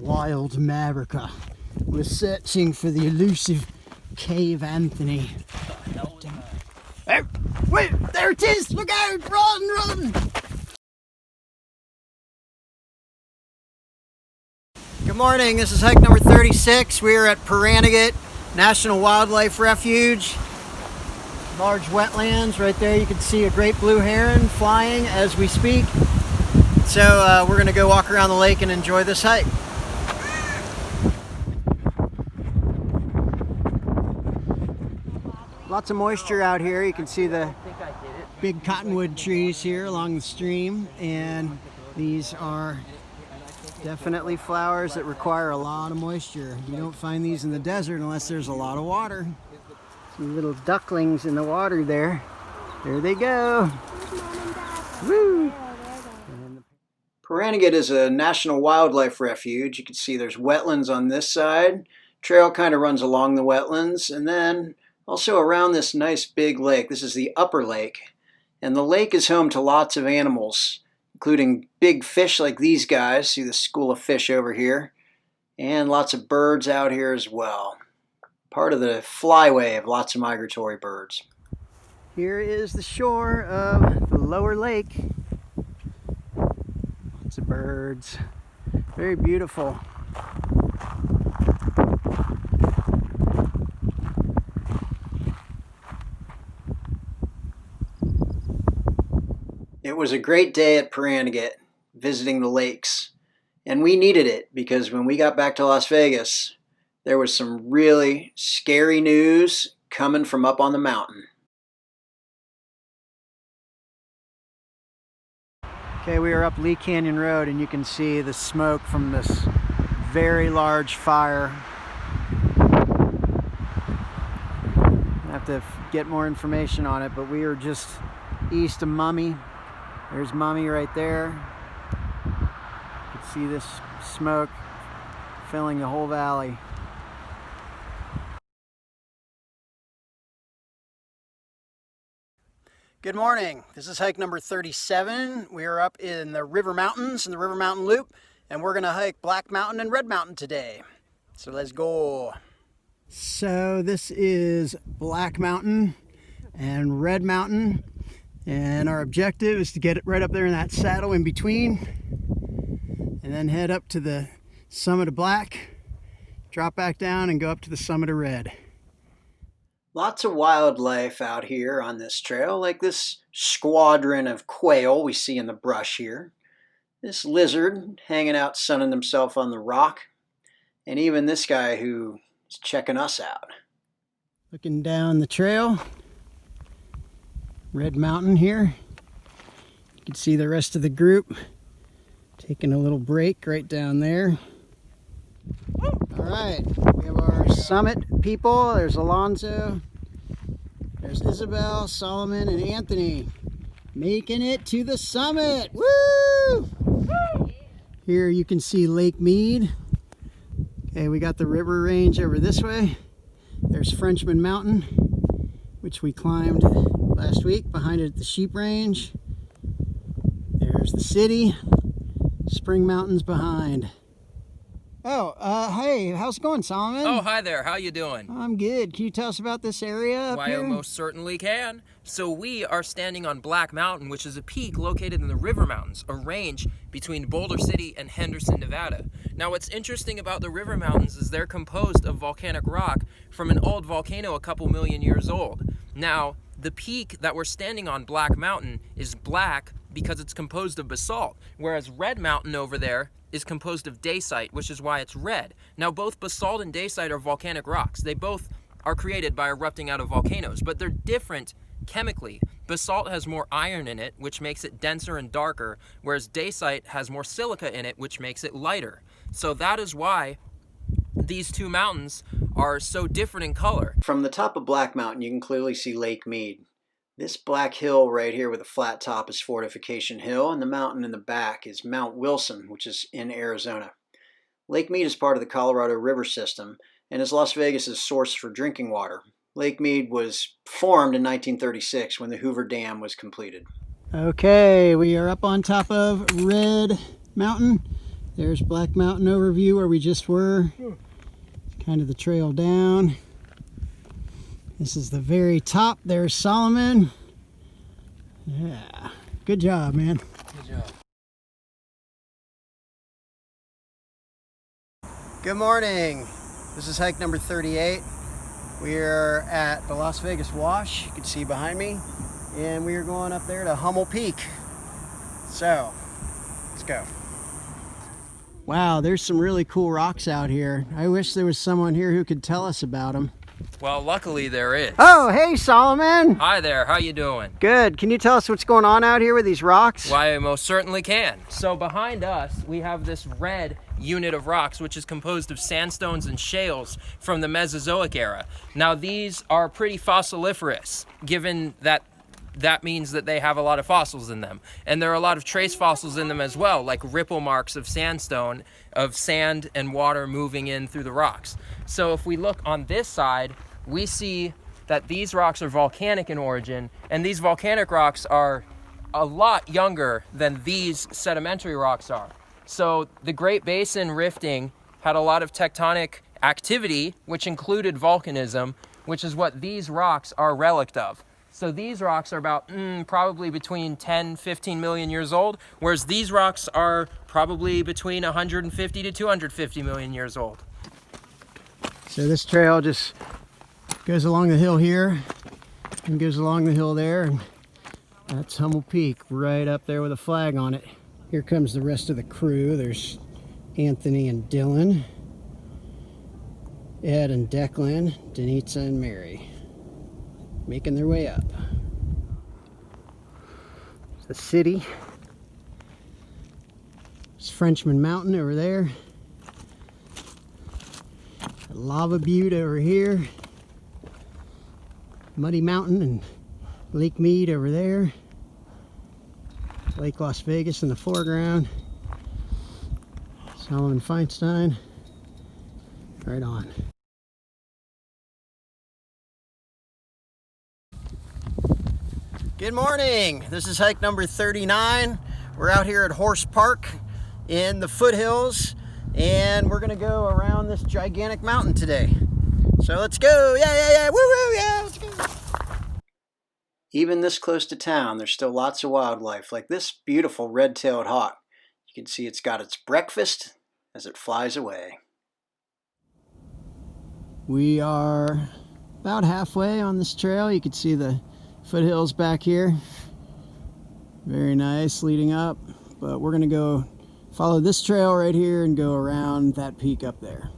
Wild America. We're searching for the elusive Cave Anthony. Oh, wait, there it is! Look out! Run, run! Good morning, this is hike number 36. We are at Paranagit National Wildlife Refuge. Large wetlands right there. You can see a great blue heron flying as we speak. So we're gonna go walk around the lake and enjoy this hike. Lots of moisture out here. You can see the big cottonwood trees here along the stream, and these are definitely flowers that require a lot of moisture. You don't find these in the desert unless there's a lot of water. Some little ducklings in the water there. There they go. Woo! Paranagit is a national wildlife refuge. You can see there's wetlands on this side. Trail kind of runs along the wetlands, and then also around this nice big lake. This is the upper lake, and the lake is home to lots of animals, including big fish like these guys. See the school of fish over here, and lots of birds out here as well. Part of the flyway of lots of migratory birds. Here is the shore of the lower lake. Lots of birds. Very beautiful. It was a great day at Paranagit, visiting the lakes, and we needed it because when we got back to Las Vegas, there was some really scary news coming from up on the mountain. Okay, we are up Lee Canyon Road, and you can see the smoke from this very large fire. I have to get more information on it, but we are just east of Mummy. There's Mummy right there. You can see this smoke filling the whole valley. Good morning. This is hike number 37. We are up in the River Mountains, in the River Mountain Loop, and we're gonna hike Black Mountain and Red Mountain today. So let's go. So this is Black Mountain and Red Mountain. And our objective is to get it right up there in that saddle in between, and then head up to the summit of Black, drop back down and go up to the summit of Red. Lots of wildlife out here on this trail, like this squadron of quail we see in the brush here, this lizard hanging out sunning himself on the rock, and even this guy who is checking us out. Looking down the trail, Red Mountain here. You can see the rest of the group taking a little break right down there. All right, we have our summit people. There's Alonzo, there's Isabel, Solomon, and Anthony making it to the summit. Woo! Here you can see Lake Mead. Okay, we got the river range over this way. There's Frenchman Mountain, which we climbed last week. Behind it at the sheep range. There's the city. Spring Mountain's behind. Oh, hey, how's it going, Solomon? Oh, hi there. How you doing? I'm good. Can you tell us about this area up Why, here? I most certainly can. So we are standing on Black Mountain, which is a peak located in the River Mountains, a range between Boulder City and Henderson, Nevada. Now, what's interesting about the River Mountains is they're composed of volcanic rock from an old volcano a couple million years old. Now, the peak that we're standing on, Black Mountain, is black because it's composed of basalt, whereas Red Mountain over there is composed of dacite, which is why it's red. Now, both basalt and dacite are volcanic rocks. They both are created by erupting out of volcanoes, but they're different chemically. Basalt has more iron in it, which makes it denser and darker, whereas dacite has more silica in it, which makes it lighter. So that is why these two mountains are so different in color. From the top of Black Mountain, you can clearly see Lake Mead. This black hill right here with a flat top is Fortification Hill, and the mountain in the back is Mount Wilson, which is in Arizona. Lake Mead is part of the Colorado River system and is Las Vegas's source for drinking water. Lake Mead was formed in 1936 when the Hoover Dam was completed. Okay, we are up on top of Red Mountain. There's Black Mountain overview where we just were. Kind of the trail down. This is the very top. There's Solomon. Yeah, good job, man. Good job. Good morning. This is hike number 38. We are at the Las Vegas Wash. You can see behind me. And we are going up there to Hummel Peak. So, let's go. Wow, there's some really cool rocks out here. I wish there was someone here who could tell us about them. Well, luckily there is. Oh, hey, Solomon. Hi there, how you doing? Good. Can you tell us what's going on out here with these rocks? Why, I most certainly can. So behind us, we have this red unit of rocks, which is composed of sandstones and shales from the Mesozoic era. Now, these are pretty fossiliferous, given that means that they have a lot of fossils in them. And there are a lot of trace fossils in them as well, like ripple marks of sandstone, of sand and water moving in through the rocks. So if we look on this side, we see that these rocks are volcanic in origin, and these volcanic rocks are a lot younger than these sedimentary rocks are. So the Great Basin rifting had a lot of tectonic activity, which included volcanism, which is what these rocks are a relic of. So these rocks are about probably between 10, 15 million years old, whereas these rocks are probably between 150 to 250 million years old. So this trail just goes along the hill here and goes along the hill there, and that's Hummel Peak right up there with a flag on it. Here comes the rest of the crew. There's Anthony and Dylan, Ed and Declan, Denitza and Mary, making their way up. The city. It's Frenchman Mountain over there. Lava Butte over here. Muddy Mountain and Lake Mead over there. Lake Las Vegas in the foreground. Solomon Feinstein. Right on. Good morning. This is hike number 39. We're out here at Horse Park in the foothills, and we're gonna go around this gigantic mountain today. So let's go. Yeah. Woo woo, yeah, let's go. Even this close to town, there's still lots of wildlife, like this beautiful red-tailed hawk. You can see it's got its breakfast as it flies away. We are about halfway on this trail. You can see the foothills back here. Very nice leading up, but we're gonna go follow this trail right here and go around that peak up there.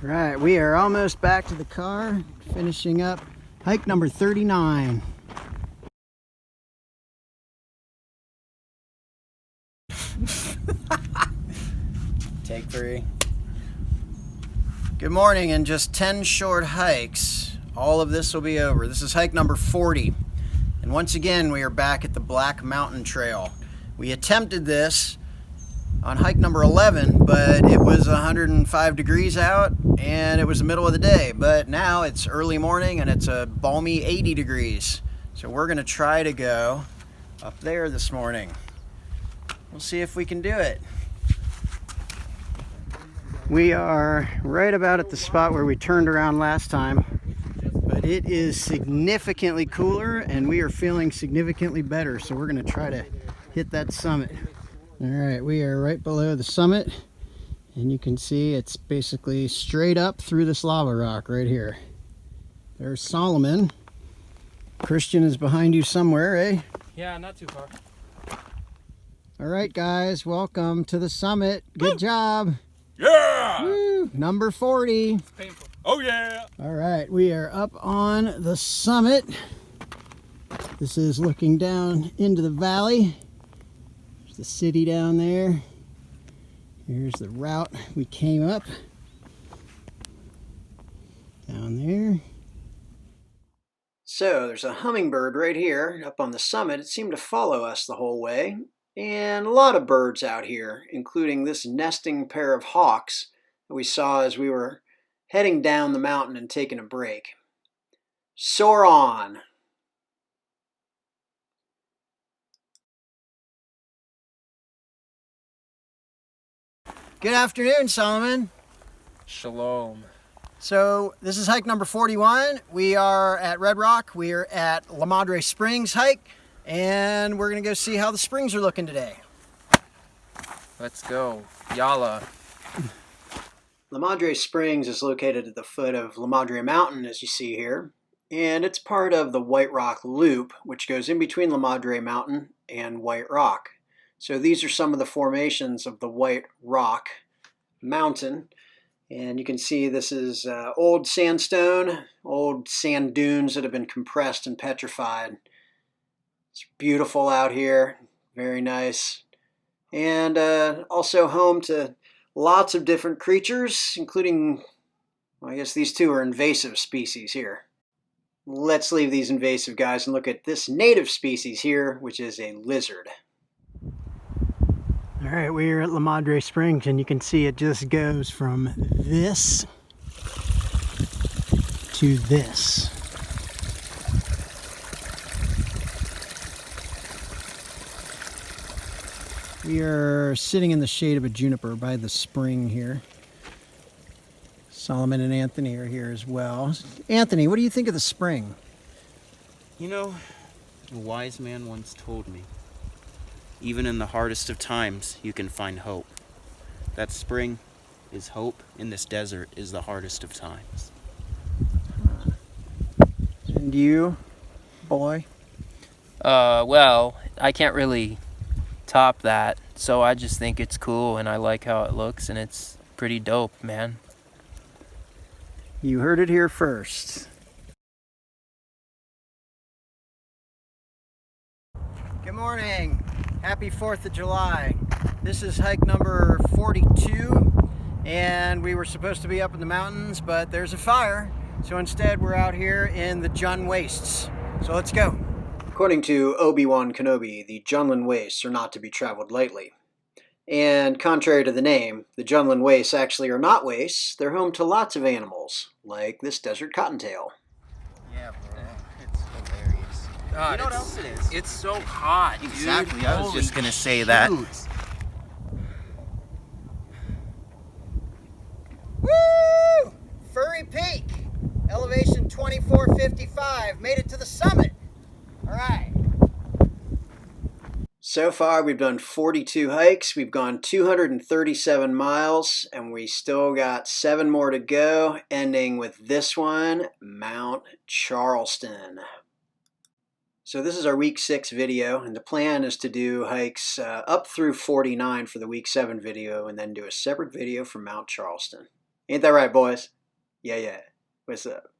Right, we are almost back to the car, finishing up hike number 39. Take 3. Good morning. In just 10 short hikes, all of this will be over. This is hike number 40. And once again, we are back at the Black Mountain Trail. We attempted this on hike number 11, but it was 105 degrees out and it was the middle of the day. But now it's early morning and it's a balmy 80 degrees. So we're gonna try to go up there this morning. We'll see if we can do it. We are right about at the spot where we turned around last time, but it is significantly cooler and we are feeling significantly better. So we're gonna try to hit that summit. All right, we are right below the summit, and you can see it's basically straight up through this lava rock right here. There's Solomon. Christian is behind you somewhere, eh? Yeah, not too far. All right, guys, welcome to the summit. Good job. Yeah! Woo, number 40. It's painful. Oh yeah! All right, we are up on the summit. This is looking down into the valley. There's the city down there. Here's the route we came up. Down there. So there's a hummingbird right here up on the summit. It seemed to follow us the whole way. And a lot of birds out here, including this nesting pair of hawks that we saw as we were heading down the mountain and taking a break. Soar on! Good afternoon, Solomon. Shalom. So this is hike number 41. We are at Red Rock. We're at La Madre Springs hike, and we're gonna go see how the springs are looking today. Let's go. Yalla. La Madre Springs is located at the foot of La Madre Mountain, as you see here, and it's part of the White Rock Loop, which goes in between La Madre Mountain and White Rock. So these are some of the formations of the White Rock Mountain. And you can see this is old sandstone, old sand dunes that have been compressed and petrified. It's beautiful out here, very nice. And also home to lots of different creatures, including, well, I guess these two are invasive species here. Let's leave these invasive guys and look at this native species here, which is a lizard. All right, we're at La Madre Springs, and you can see it just goes from this to this. We are sitting in the shade of a juniper by the spring here. Solomon and Anthony are here as well. Anthony, what do you think of the spring? You know, a wise man once told me, even in the hardest of times, you can find hope. That spring is hope, and this desert is the hardest of times. And you, boy? Well, I can't really top that, so I just think it's cool and I like how it looks and it's pretty dope, man. You heard it here first. Good morning. Happy 4th of July. This is hike number 42, and we were supposed to be up in the mountains, but there's a fire. So instead we're out here in the Jun Wastes. So let's go. According to Obi-Wan Kenobi, the Junlan Wastes are not to be traveled lightly. And contrary to the name, the Junlan Wastes actually are not wastes. They're home to lots of animals, like this desert cottontail. Yeah, bro. It's hilarious. God, you know what else it is? It's so hot, dude. Exactly. I was Holy just going to say that. shoot. Woo! Furry Peak, elevation 2455, made it to the summit. All right. So far, we've done 42 hikes. We've gone 237 miles, and we still got 7 more to go, ending with this one, Mount Charleston. So this is our week 6 video, and the plan is to do hikes up through 49 for the week 7 video, and then do a separate video for Mount Charleston. Ain't that right, boys? Yeah. What's up?